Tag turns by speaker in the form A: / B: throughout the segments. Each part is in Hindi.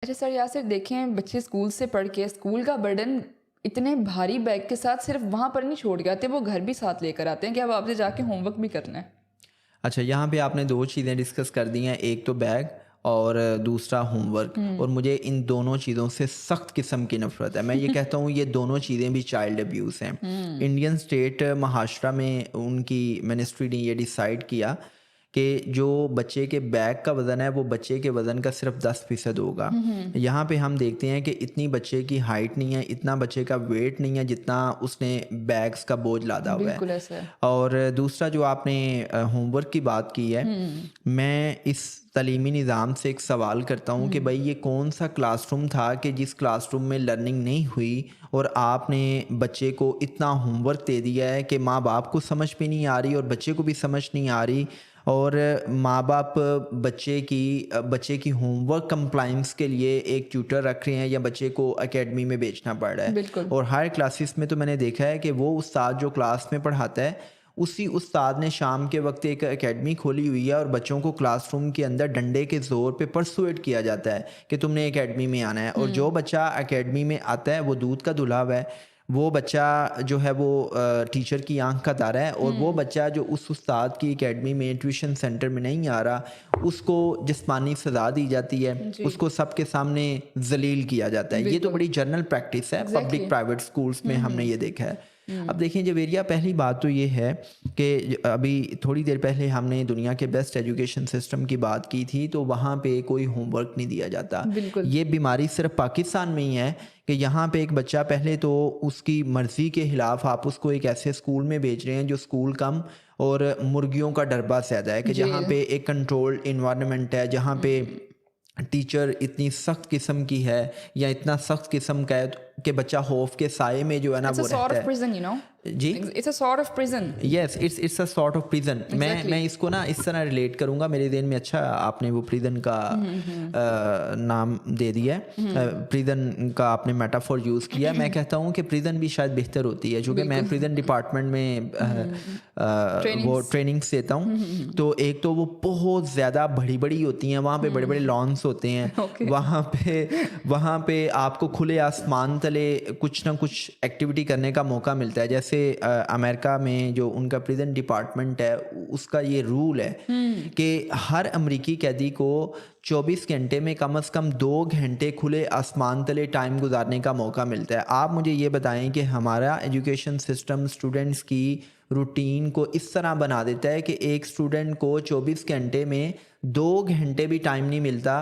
A: अच्छा सर, यासिर देखें बच्चे स्कूल से पढ़ के स्कूल का बर्डन इतने भारी बैग के साथ सिर्फ वहाँ पर नहीं छोड़ के आते, वो घर भी साथ लेकर आते हैं कि अब आपसे जाके होमवर्क भी करना है।
B: अच्छा, यहाँ पे आपने दो चीज़ें डिस्कस कर दी हैं, एक तो बैग और दूसरा होमवर्क। और मुझे इन दोनों चीज़ों से सख्त किस्म की नफरत है। मैं ये कहता हूँ ये दोनों चीज़ें भी चाइल्ड अब्यूज़ हैं। इंडियन स्टेट महाराष्ट्र में उनकी मिनिस्ट्री ने ये डिसाइड किया कि जो बच्चे के बैग का वज़न है वो बच्चे के वज़न का सिर्फ 10% होगा। यहाँ पे हम देखते हैं कि इतनी बच्चे की हाइट नहीं है, इतना बच्चे का वेट नहीं है जितना उसने बैग्स का बोझ लादा हुआ
A: बिल्कुल
B: है।
A: ऐसा है।
B: और दूसरा जो आपने होमवर्क की बात की है, मैं इस तलीमी निज़ाम से एक सवाल करता हूँ कि भाई ये कौन सा क्लासरूम था कि जिस क्लासरूम में लर्निंग नहीं हुई और आपने बच्चे को इतना होमवर्क दे दिया है कि माँ बाप को समझ भी नहीं आ रही और बच्चे को भी समझ नहीं आ रही, और माँ बाप बच्चे की होमवर्क कंप्लाइंस के लिए एक ट्यूटर रख रहे हैं या बच्चे को एकेडमी में भेजना पड़ रहा है।
A: बिल्कुल।
B: और हायर क्लासेस में तो मैंने देखा है कि वो उस्ताद जो क्लास में पढ़ाता है उसी उस्ताद ने शाम के वक्त एक एकेडमी खोली हुई है और बच्चों को क्लासरूम के अंदर डंडे के ज़ोर पे परसुएट किया जाता है कि तुमने एकेडमी में आना है। और जो बच्चा एकेडमी में आता है वो दूध का धुला हुआ है, वो बच्चा जो है वो टीचर की आंख का तारा है। और वो बच्चा जो उस उस्ताद की एकेडमी में ट्यूशन सेंटर में नहीं आ रहा उसको जिस्मानी सज़ा दी जाती है,
A: जी।
B: उसको सबके सामने जलील किया जाता है। ये तो
A: बिल्कुल।
B: बड़ी जनरल प्रैक्टिस है
A: Exactly.
B: पब्लिक प्राइवेट स्कूल्स में, हमने ये देखा है। अब देखिए जवेरिया, पहली बात तो ये है कि अभी थोड़ी देर पहले हमने दुनिया के बेस्ट एजुकेशन सिस्टम की बात की थी, तो वहाँ पे कोई होमवर्क नहीं दिया जाता।
A: बिल्कुल।
B: ये बीमारी सिर्फ पाकिस्तान में ही है कि यहाँ पे एक बच्चा पहले तो उसकी मर्ज़ी के खिलाफ आप उसको एक ऐसे स्कूल में भेज रहे हैं जो स्कूल कम और मुर्गियों का डरबा ज़्यादा है, कि
A: जी।
B: जहाँ पे एक कंट्रोल्ड इन्वायरमेंट है, जहाँ पे टीचर इतनी सख्त किस्म की है या इतना सख्त किस्म का है कि बच्चा खौफ के साए में जो है ना
A: It's
B: वो
A: a sort
B: रहता
A: of
B: है।
A: prison, you know.
B: जी,
A: It's a sort of prison.
B: Yes, it's a sort of prison.
A: Exactly.
B: मैं इसको ना इस तरह रिलेट करूँगा, मेरे ज़हन में अच्छा आपने वो प्रिजन का नाम दे दिया है, प्रिजन का आपने मेटाफोर यूज़ किया। मैं कहता हूँ कि प्रिजन भी शायद बेहतर होती है, क्योंकि मैं प्रिजन डिपार्टमेंट में वो ट्रेनिंग्स देता हूँ। तो एक तो वो बहुत ज़्यादा बड़ी बड़ी होती हैं, वहाँ पे बड़े बड़े लॉन्स होते हैं।
A: Okay.
B: वहाँ पे आपको खुले आसमान तले कुछ ना कुछ एक्टिविटी करने का मौका मिलता है। जैसे अमेरिका में जो उनका प्रिजन डिपार्टमेंट है उसका ये रूल है कि हर अमेरिकी कैदी को 24 घंटे में कम से कम 2 घंटे खुले आसमान तले टाइम गुजारने का मौका मिलता है। आप मुझे ये बताएं कि हमारा एजुकेशन सिस्टम स्टूडेंट्स की रूटीन को इस तरह बना देता है कि एक स्टूडेंट को 24 घंटे में 2 घंटे भी टाइम नहीं मिलता,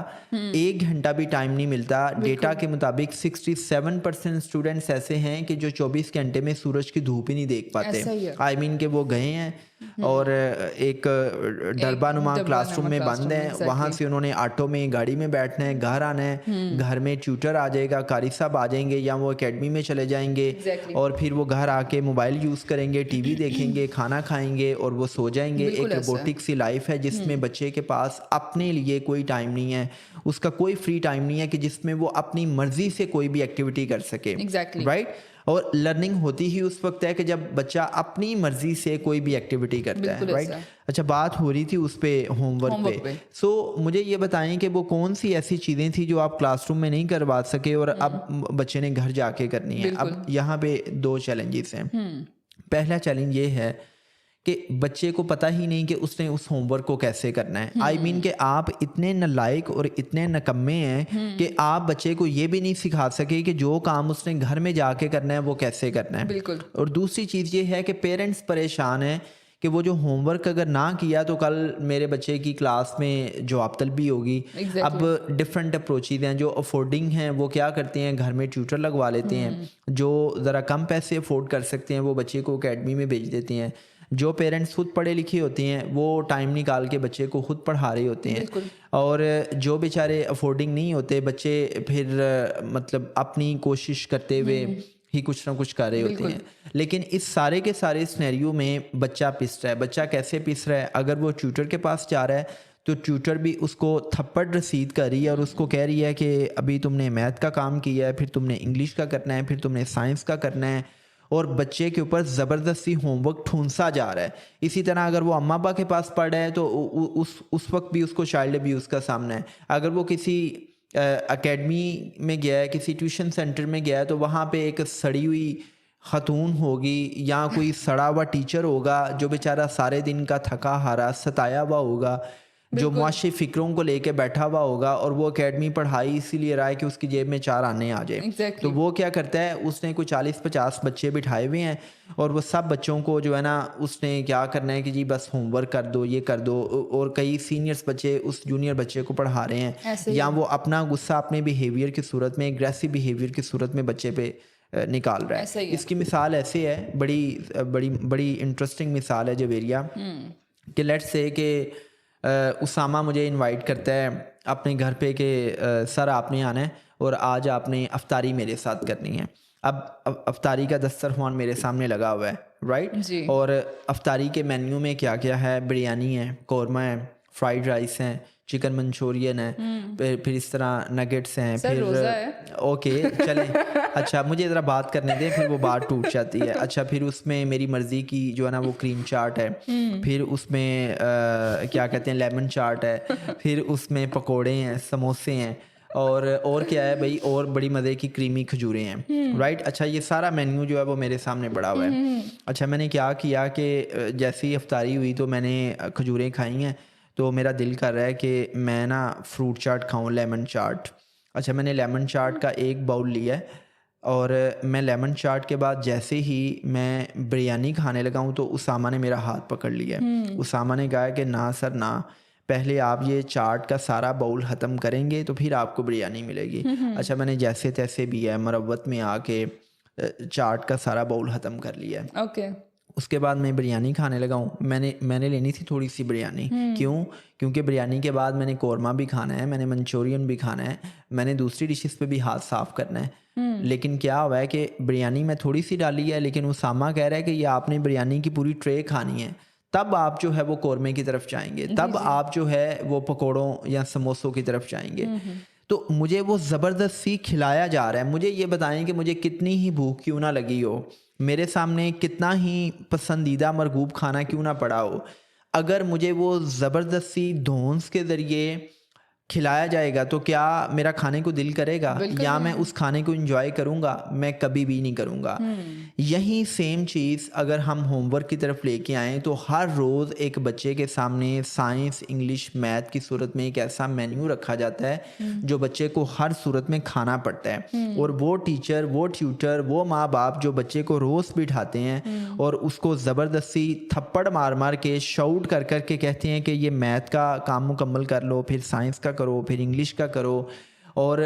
B: 1 घंटा भी टाइम नहीं मिलता। डेटा के मुताबिक 67% स्टूडेंट्स ऐसे हैं कि जो 24 घंटे में सूरज की धूप ही नहीं देख पाते।
A: ऐसा ही है।
B: आई मीन कि वो गए हैं और एक डरबानुमा क्लासरूम में बंद हैं,
A: exactly.
B: वहाँ से उन्होंने ऑटो में गाड़ी में बैठना है, घर आना है, घर में ट्यूटर आ जाएगा, कारी साहब आ जाएंगे या वो एकेडमी में चले जाएंगे
A: Exactly.
B: और फिर वो घर आके मोबाइल यूज़ करेंगे, टीवी देखेंगे, खाना खाएंगे और वो सो जाएंगे। एक
A: बिल्कुल ऐसा है।
B: रोबोटिक सी लाइफ है जिसमें बच्चे के पास अपने लिए कोई टाइम नहीं है, उसका कोई फ्री टाइम नहीं है कि जिसमें वो अपनी मर्जी से कोई भी एक्टिविटी कर सके।
A: Exactly.
B: राइट। और लर्निंग होती ही उस वक्त है कि जब बच्चा अपनी मर्जी से कोई भी एक्टिविटी करता है।
A: बिल्कुल
B: राइट।
A: ऐसा।
B: अच्छा, बात हो रही थी उस पे होमवर्क पे। सो मुझे ये बताएं कि वो कौन सी ऐसी चीज़ें थी जो आप क्लासरूम में नहीं करवा सके और अब बच्चे ने घर जाके करनी है। अब यहाँ पे 2 चैलेंजेस हैं। पहला चैलेंज ये है कि बच्चे को पता ही नहीं कि उसने उस होमवर्क को कैसे करना है। आई मीन कि आप इतने नालायक और इतने नकम्मे हैं कि आप बच्चे को ये भी नहीं सिखा सके कि जो काम उसने घर में जाके करना है वो कैसे करना है।
A: बिल्कुल।
B: और दूसरी चीज़ ये है कि पेरेंट्स परेशान हैं कि वो जो होमवर्क अगर ना किया तो कल मेरे बच्चे की क्लास में जवाब तलबी होगी।
A: Exactly.
B: अब डिफरेंट अप्रोचेज हैं। जो अफोर्डिंग हैं वो क्या करते हैं, घर में ट्यूटर लगवा लेते हैं। जो ज़रा कम पैसे अफोर्ड कर सकते हैं वो बच्चे को एकेडमी में भेज देते हैं। जो पेरेंट्स खुद पढ़े लिखे होते हैं वो टाइम निकाल के बच्चे को खुद पढ़ा रहे होते हैं। और जो बेचारे अफोर्डिंग नहीं होते बच्चे फिर मतलब अपनी कोशिश करते हुए ही कुछ ना कुछ कर रहे होते हैं। लेकिन इस सारे के सारे सिनेरियो में बच्चा पिस रहा है। बच्चा कैसे पिस रहा है? अगर वो ट्यूटर के पास जा रहा है तो ट्यूटर भी उसको थप्पड़ रसीद कर रही है और उसको कह रही है कि अभी तुमने मैथ का काम किया है, फिर तुमने इंग्लिश का करना है, फिर तुमने साइंस का करना है, और बच्चे के ऊपर ज़बरदस्ती होमवर्क ठूंसा जा रहा है। इसी तरह अगर वो अम्मा अब्बा के पास पढ़ रहा है तो उस वक्त भी उसको चाइल्ड अब्यूज़ का सामना है। अगर वो किसी एकेडमी में गया है, किसी ट्यूशन सेंटर में गया है, तो वहाँ पे एक सड़ी हुई खतून होगी या कोई सड़ा हुआ टीचर होगा जो बेचारा सारे दिन का थका हारा सताया हुआ होगा, जो मुआशी फ़िक्रों को लेके बैठा हुआ होगा, और वो एकेडमी पढ़ाई इसीलिए रहा है कि उसकी जेब में 4 आने आ जाए।
A: Exactly.
B: तो वो क्या करता है, उसने कोई 40-50 बच्चे बिठाए हुए हैं और वो सब बच्चों को जो है ना, उसने क्या करना है कि जी बस होमवर्क कर दो, ये कर दो, और कई सीनियर्स बच्चे उस जूनियर बच्चे को पढ़ा रहे हैं, या वो अपना गुस्सा अपने बिहेवियर की सूरत में, एग्रेसिव बिहेवियर की सूरत में बच्चे पे निकाल रहा है। इसकी मिसाल ऐसे है, बड़ी बड़ी बड़ी इंटरेस्टिंग मिसाल है जवेरिया, कि लेट्स से कि उसामा मुझे इनवाइट करता है अपने घर पे कि सर आपने आना है और आज आपने अफ्तारी मेरे साथ करनी है। अब अफ्तारी का दस्तरखान मेरे सामने लगा हुआ है, राइट, और अफ्तारी के मेन्यू में क्या क्या है, बिरयानी है, कौरमा है, फ्राइड राइस है, चिकन मंचूरियन है, फिर इस तरह नगेट्स हैं,
A: सर
B: फिर
A: रोज़ा है।
B: ओके चले अच्छा मुझे ज़रा बात करने दें, फिर वो बात टूट जाती है। अच्छा, फिर उसमें मेरी मर्ज़ी की जो है ना वो क्रीम चाट है, फिर उसमें क्या कहते हैं लेमन चाट है, फिर उसमें पकोड़े हैं, समोसे हैं, और क्या है भाई, और बड़ी मज़े की क्रीमी खजूरें हैं, राइट। अच्छा, ये सारा मेन्यू जो है वो मेरे सामने पड़ा हुआ है। अच्छा, मैंने क्या किया कि जैसे ही अफ्तारी हुई तो मैंने खजूरें खाई हैं, तो मेरा दिल कर रहा है कि मैं ना फ्रूट चाट खाऊं, लेमन चाट। अच्छा, मैंने लेमन चाट का एक बाउल लिया है, और मैं लेमन चाट के बाद जैसे ही मैं बिरयानी खाने लगा हूं तो उसामा ने मेरा हाथ पकड़ लिया। उसामा ने कहा कि ना सर ना, पहले आप ये चाट का सारा बाउल ख़त्म करेंगे तो फिर आपको बिरयानी मिलेगी। अच्छा, मैंने जैसे तैसे भी है मरवत में आके चाट का सारा बाउल ख़त्म कर लिया है।
A: ओके।
B: उसके बाद मैं बिरयानी खाने लगा हूँ। मैंने लेनी थी थोड़ी सी बिरयानी, क्यों? क्योंकि बिरयानी के बाद मैंने कौरमा भी खाना है, मैंने मंचूरियन भी खाना है, मैंने दूसरी डिशेस पे भी हाथ साफ़ करना है। लेकिन क्या हुआ है कि बिरयानी में थोड़ी सी डाली है, लेकिन उसामा कह रहा है कि ये आपने बिरयानी की पूरी ट्रे खानी है, तब आप जो है वो कौरमे की तरफ जाएंगे, तब आप जो है वो पकौड़ों या समोसों की तरफ जाएंगे। तो मुझे वो ज़बरदस्ती खिलाया जा रहा है। मुझे ये बताएं कि मुझे कितनी ही भूख क्यों ना लगी हो, मेरे सामने कितना ही पसंदीदा मरगूब खाना क्यों ना पड़ा हो, अगर मुझे वो ज़बरदस्ती धौंस के ज़रिए खिलाया जाएगा तो क्या मेरा खाने को दिल करेगा, या मैं उस खाने को एंजॉय करूँगा? मैं कभी भी नहीं करूँगा। यही सेम चीज़ अगर हम होमवर्क की तरफ लेके आएँ तो हर रोज़ एक बच्चे के सामने साइंस, इंग्लिश, मैथ की सूरत में एक ऐसा मेन्यू रखा जाता है जो बच्चे को हर सूरत में खाना पड़ता है, और वो टीचर, वो ट्यूटर, वो माँ बाप जो बच्चे को रोज़ बिठाते हैं और उसको ज़बरदस्ती थप्पड़ मार मार के शाउट कर कर के कहते हैं कि ये मैथ का काम मुकम्मल कर लो, फिर साइंस का करो, फिर इंग्लिश का करो, और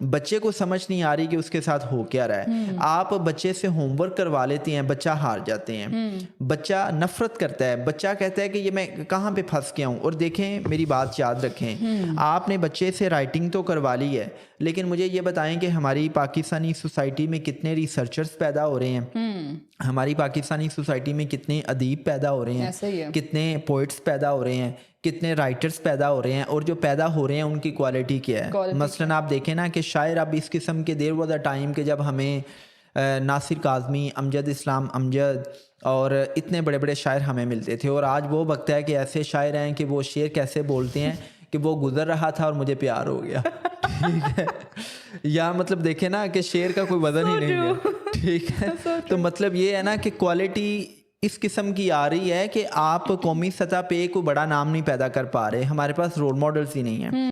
B: बच्चे को समझ नहीं आ रही कि उसके साथ हो क्या रहा है। आप बच्चे से होमवर्क करवा लेते हैं, बच्चा हार जाते हैं, बच्चा नफरत करता है, बच्चा कहता है कि ये मैं कहाँ पे फंस गया हूँ। और देखें, मेरी बात याद रखें, आपने बच्चे से राइटिंग तो करवा ली है, लेकिन मुझे ये बताएं कि हमारी पाकिस्तानी सोसाइटी में कितने रिसर्चर्स पैदा हो रहे हैं, हमारी पाकिस्तानी सोसाइटी में कितने अदीब पैदा हो रहे हैं, कितने पोइट्स पैदा हो रहे हैं, कितने राइटर्स पैदा हो रहे हैं, और जो पैदा हो रहे हैं उनकी क्वालिटी क्या है। मसलन आप देखें ना कि शायर अब इस किस्म के देर वाला टाइम के जब हमें नासिर काज़मी, अमजद इस्लाम अमजद और इतने बड़े बड़े शायर हमें मिलते थे, और आज वो वक्त है कि ऐसे शायर हैं कि वो शेर कैसे बोलते हैं कि वो गुजर रहा था और मुझे प्यार हो गया। ठीक है, या मतलब देखें ना कि शेर का कोई वजन ही नहीं है। ठीक है, तो मतलब ये है ना कि क्वालिटी इस किस्म की आ रही है कि आप कौमी सतह पे कोई बड़ा नाम नहीं पैदा कर पा रहे, हमारे पास रोल मॉडल्स ही नहीं है।